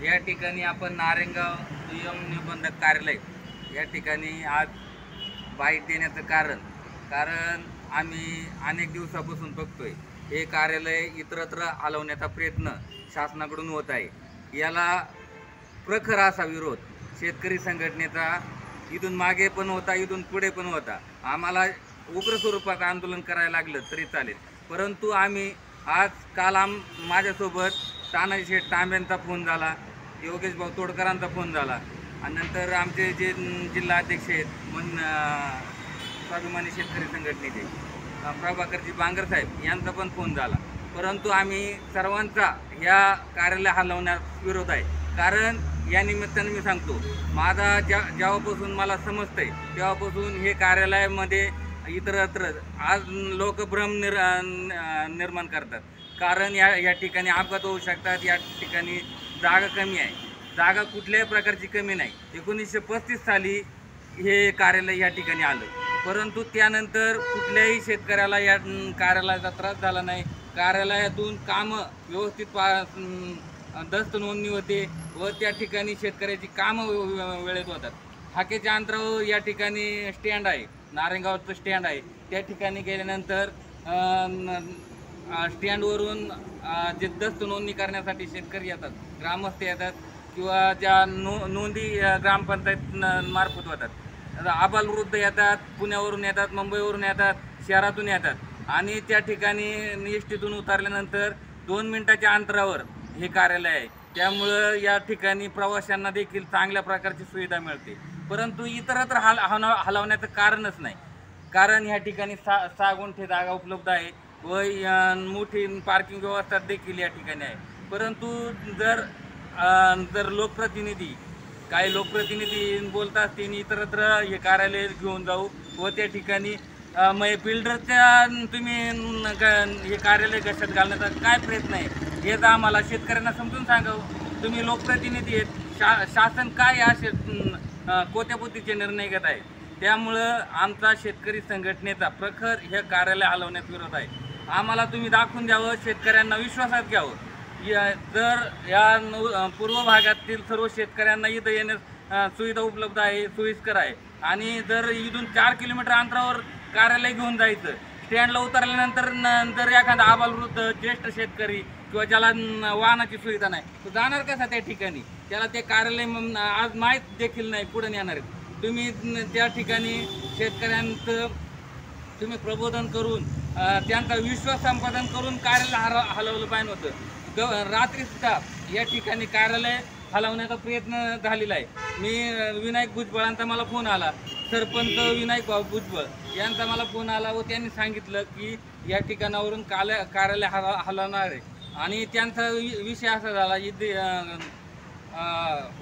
या ठिकाणी आपण नारायणगाव दुय्यम निबंधक कार्यालय या ठिकाणी आज बाईट देण्याचं कारण आम्ही अनेक दिवसापासून बघतोय हे कार्यालय इतरत्र हलवण्याचा प्रयत्न शासनाकडून होत आहे। याला प्रखर असा विरोध शेतकरी संघटनेचा इथून मागे पण होता, इथून पुढे पण होता। आम्हाला उग्र स्वरूपात आंदोलन करायला लागलं तरी चालेल, परंतु आम्ही काल माझ्यासोबत तानाजी शेठ तांब्यांचा फोन झाला, योगेश भाऊ तोडकरांचा फोन झाला आणि नंतर आमचे जे जिल्हा अध्यक्ष आहेत स्वाभिमानी शेतकरी संघटनेचे प्रभाकरजी बांगर साहेब यांचा पण फोन झाला, परंतु आम्ही सर्वांचा या कार्यालय हलवण्यास विरोध आहे। कारण या निमित्ताने मी सांगतो, माझा जेव्हापासून मला समजतंय तेव्हापासून हे कार्यालयामध्ये इतरत्र आज लोक भ्रम निर्माण करतात। कारण या ठिकाणी अपघात होऊ शकतात, या ठिकाणी जागा कमी आहे, जागा कुठल्याही प्रकारची कमी नाही। 1935 साली हे कार्यालय या ठिकाणी आलं, परंतु त्यानंतर कुठल्याही शेतकऱ्याला या कार्यालयाचा त्रास झाला नाही। कार्यालयातून कामं व्यवस्थित दस्त नोंदणी होते व त्या ठिकाणी शेतकऱ्याची कामं वेळेत होतात। हाकेच्या अंतरावर या ठिकाणी स्टँड आहे, नारायणगावचं स्टँड आहे, त्या ठिकाणी गेल्यानंतर स्टँडवरून जे दस्त नोंदणी करण्यासाठी शेतकरी येतात, ग्रामस्थ येतात किंवा ज्या नोंदी ग्रामपंचायत मार्फत होतात। आबालवृद्ध येतात, पुण्यावरून येतात, मुंबईवरून येतात, शहरातून येतात आणि त्या ठिकाणी एसटीतून उतरल्यानंतर 2 मिनिटाच्या अंतरावर हे कार्यालय आहे। त्यामुळं या ठिकाणी प्रवाशांना देखील चांगल्या प्रकारची सुविधा मिळते, परंतु इतरत्र हलवण्याचं कारणच नाही। कारण ह्या ठिकाणी 6 गुंठे जागा उपलब्ध आहे व मोठी पार्किंग व्यवस्था देखील या ठिकाणी आहे। परंतु जर लोकप्रतिनिधी काही लोकप्रतिनिधी बोलतात त्यांनी इतरत्र हे कार्यालय घेऊन जाऊ व त्या ठिकाणी बिल्डरच्या तुम्ही हे कार्यालय घशात घालण्याचा काय प्रयत्न आहे हे तर आम्हाला शेतकऱ्यांना समजून सांगावं। तुम्ही लोकप्रतिनिधी आहेत, शासन काय असे कोत्यापुतीचे निर्णय घेत आहे। त्यामुळं आमचा शेतकरी संघटनेचा प्रखर हे कार्यालय हलवण्यात विरोध आहे। आम्हाला तुम्ही दाखवून द्यावं, शेतकऱ्यांना विश्वासात घ्यावं। जर या पूर्व भागातील सर्व शेतकऱ्यांना इथं येण्यास सुविधा उपलब्ध आहे, सोयीस्कर आहे आणि जर इथून 4 किलोमीटर अंतरावर कार्यालय घेऊन जायचं, स्टँडला उतरल्यानंतर जर एखादा आबालवृद्ध ज्येष्ठ शेतकरी किंवा ज्याला वाहनाची सुविधा नाही तो जाणार कसा त्या ठिकाणी? त्याला ते कार्यालय आज माहीत देखील नाही पुढे येणार आहेत। तुम्ही त्या ठिकाणी शेतकऱ्यांचं तुम्ही प्रबोधन करून त्यांचा विश्वास संपादन करून कार्यालय हलवलं पाहिजे होतं। रात्रीसुद्धा या ठिकाणी कार्यालय हलवण्याचा प्रयत्न झालेला आहे। मी विनायक भुजबळांचा मला फोन आला, सरपंच विनायक भाऊ भुजबळ यांचा मला फोन आला व त्यांनी सांगितलं की या ठिकाणावरून कार्यालय हलवणार आहे आणि त्यांचा विषय असा झाला, इथे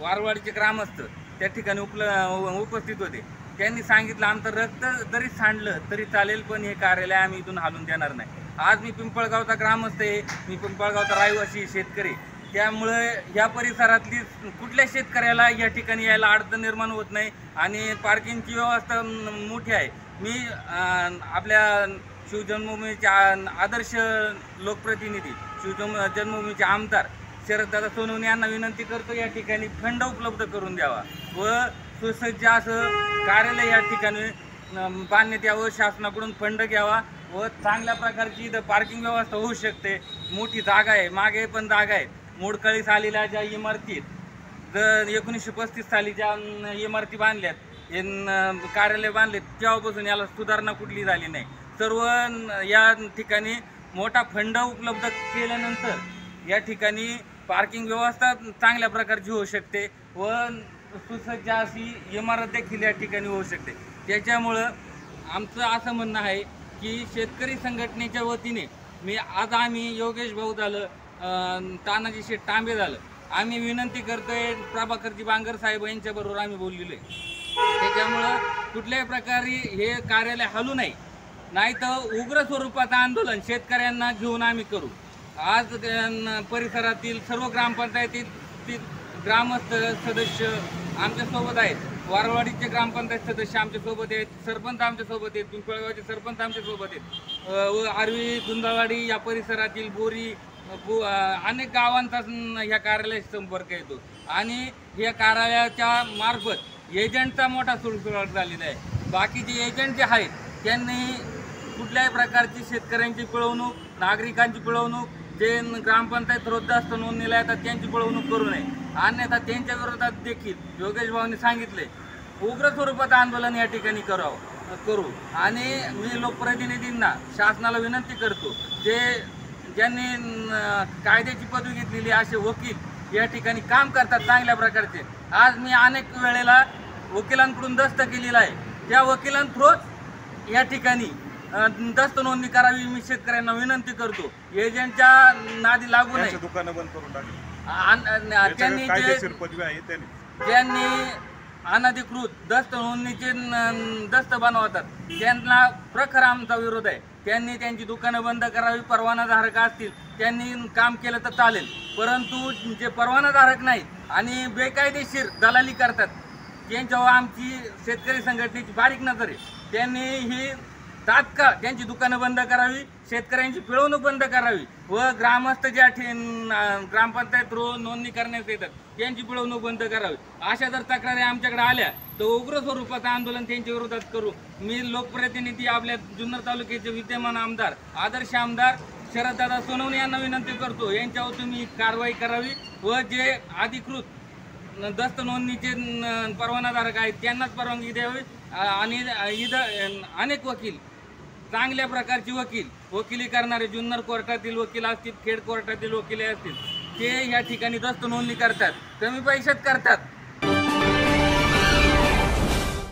वारवाडीचे ग्रामस्थ त्या ठिकाणी उपस्थित होते। त्यांनी सांगितलं आमचं रक्त जरी सांडलं तरी चालेल, पण हे कार्यालय आम्ही इथून हलवून देणार नाही। आज मी पिंपळगावचा ग्रामस्थ आहे, मी पिंपळगावचा रहिवासी शेतकरी, त्यामुळे या परिसरातली कुठल्या शेतकऱ्याला या ठिकाणी यायला अडचण निर्माण होत नाही आणि पार्किंगची व्यवस्था मोठी आहे। मी आपल्या शिवजन्मभूमीचे आदर्श लोकप्रतिनिधी, शिवजन्मभूमीचे आमदार शरददादा सोनवणे यांना विनंती करतो या ठिकाणी फंड उपलब्ध करून द्यावा व सुसज्ज असं कार्यालय या ठिकाणी बांधण्यात यावं, शासनाकडून फंड घ्यावा व चांगल्या प्रकारची इथं पार्किंग व्यवस्था होऊ शकते। मोठी जागा आहे, मागे पण जागा आहे। मोडकळीस आलेल्या ज्या इमारतीत जर 1935 साली ज्या इमारती बांधल्यात, कार्यालय बांधले, तेव्हापासून याला सुधारणा कुठली झाली नाही। सर्व या ठिकाणी मोठा फंड उपलब्ध केल्यानंतर या ठिकाणी पार्किंग व्यवस्था चांगल्या प्रकारची होऊ शकते व सुसज्ज अशी इमारत देखील या ठिकाणी होऊ शकते। त्याच्यामुळं आमचं असं म्हणणं आहे की शेतकरी संघटनेच्या वतीने आम्ही योगेश भाऊ झालं, तानाजी शेठ तांबे झालं, आम्ही विनंती करतोय, प्रभाकरजी बांगर साहेब यांच्याबरोबर आम्ही बोललेलो आहे। त्याच्यामुळं कुठल्याही प्रकारे हे कार्यालय हलू नये, नाही तर उग्र स्वरूपाचं आंदोलन शेतकऱ्यांना घेऊन आम्ही करू। आज परिसरातील सर्व ग्रामपंचायतीतील ग्रामस्थ सदस्य आमच्यासोबत आहेत, वारवाडीचे ग्रामपंचायत सदस्य आमच्यासोबत आहेत, सरपंच आमच्यासोबत आहेत, पिंपळगावचे सरपंच आमच्यासोबत आहेत व आरवी धुंदावाडी या परिसरातील बोरी अनेक गावांचा ह्या कार्यालयाशी संपर्क येतो। आणि या कार्यालयाच्या मार्फत एजंटचा मोठा सुळसुळाट झालेला आहे. बाकीचे एजंट जे आहेत त्यांनी कुठल्याही प्रकारची शेतकऱ्यांची पिळवणूक, नागरिकांची पिळवणूक, जे ग्रामपंचायत रोजदास्त नोंदणीला येतात त्यांची पिळवणूक करू नये. अन्यथा त्यांच्या विरोधात देखील योगेश भाऊंनी सांगितले उग्र स्वरूपात आंदोलन या ठिकाणी करू. आणि मी लोकप्रतिनिधींना, शासनाला विनंती करतो, ज्यांनी कायद्याची पदवी घेतलेली असे वकील या ठिकाणी काम करतात चांगल्या प्रकारचे. आज मी अनेक वेळेला वकिलांकडून दस्त केलेला आहे. त्या वकिलांथ्रूच या ठिकाणी दस्त नोंदणी करावी मी शेतकऱ्यांना विनंती करतो. एजंटच्या नादी लागू नये. दुकानं बंद करून टाकली. त्यांनी ज्यांनी अनधिकृत दस्त नोंदणीचे दस्त बनवतात त्यांना प्रखर आमचा विरोध आहे. त्यांनी त्यांची दुकानं बंद करावी. परवानाधारक असतील त्यांनी काम केलं तर चालेल, परंतु जे परवानाधारक नाहीत आणि बेकायदेशीर दलाली करतात त्यांच्यावर आमची शेतकरी संघटनेची बारीक नजर आहे. त्यांनी ही तात्काळ त्यांची दुकानं बंद करावी, शेतकऱ्यांची पिळवणूक बंद करावी व ग्रामस्थ ज्या ग्रामपंचायत नोंदणी करण्यात येतात त्यांची पिळवणूक बंद करावी. अशा जर तक्रारी आमच्याकडे आल्या तर उग्र स्वरूपाचं आंदोलन त्यांच्या विरोधात करू. मी लोकप्रतिनिधी आपल्या जुन्नर तालुक्याचे विद्यमान आमदार, आदर्श आमदार शरददादा सोनवणे यांना विनंती करतो, यांच्यावर तुम्ही कारवाई करावी व जे अधिकृत दस्त नोंदणीचे परवानाधारक आहेत त्यांनाच परवानगी द्यावी. आणि इथं अनेक वकील, चांगल्या प्रकारची वकिली करणारे, जुन्नर कोर्टातील वकील असतील, खेड कोर्टातील वकील असतील, ते या ठिकाणी दस्त नोंदणी करतात, कमी पैशात करतात